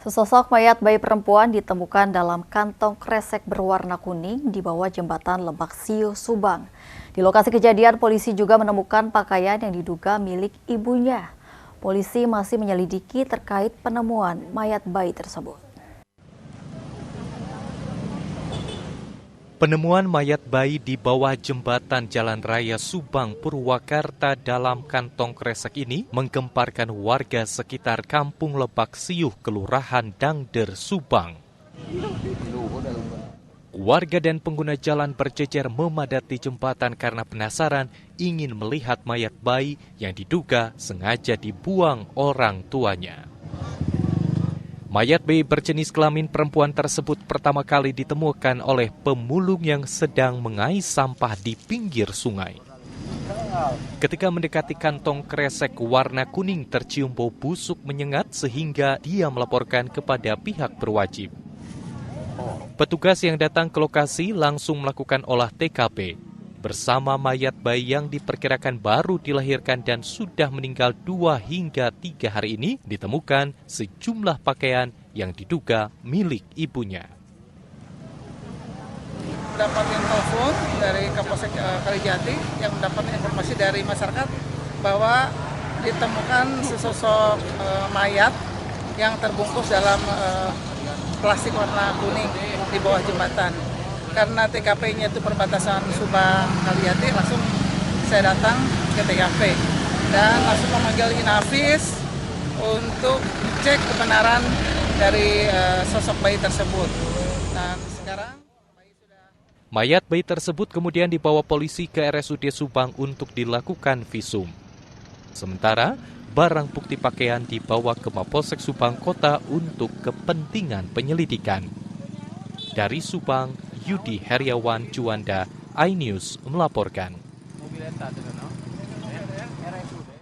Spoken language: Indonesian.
Sesosok mayat bayi perempuan ditemukan dalam kantong kresek berwarna kuning di bawah jembatan Lebak Siu, Subang. Di lokasi kejadian, polisi juga menemukan pakaian yang diduga milik ibunya. Polisi masih menyelidiki terkait penemuan mayat bayi tersebut. Penemuan mayat bayi di bawah jembatan Jalan Raya Subang, Purwakarta dalam kantong kresek ini menggemparkan warga sekitar Kampung Lebak Siu, Kelurahan Dangder, Subang. Warga dan pengguna jalan berjejer memadati jembatan karena penasaran ingin melihat mayat bayi yang diduga sengaja dibuang orang tuanya. Mayat bayi berjenis kelamin perempuan tersebut pertama kali ditemukan oleh pemulung yang sedang mengais sampah di pinggir sungai. Ketika mendekati kantong kresek warna kuning tercium bau busuk menyengat sehingga dia melaporkan kepada pihak berwajib. Petugas yang datang ke lokasi langsung melakukan olah TKP. Bersama mayat bayi yang diperkirakan baru dilahirkan dan sudah meninggal 2 hingga 3 hari ini, ditemukan sejumlah pakaian yang diduga milik ibunya. Mendapatkan telepon dari Kapolsek Kalijati yang mendapat informasi dari masyarakat bahwa ditemukan sesosok mayat yang terbungkus dalam plastik warna kuning di bawah jembatan. Karena TKP-nya itu perbatasan Subang Kalijati, langsung saya datang ke TKP dan langsung memanggil Inafis untuk cek kebenaran dari sosok bayi tersebut. Dan sekarang mayat bayi tersebut kemudian dibawa polisi ke RSUD Subang untuk dilakukan visum. Sementara barang bukti pakaian dibawa ke Mapolsek Subang Kota untuk kepentingan penyelidikan. Dari Subang, Yudi Heriawan Juanda, iNews melaporkan.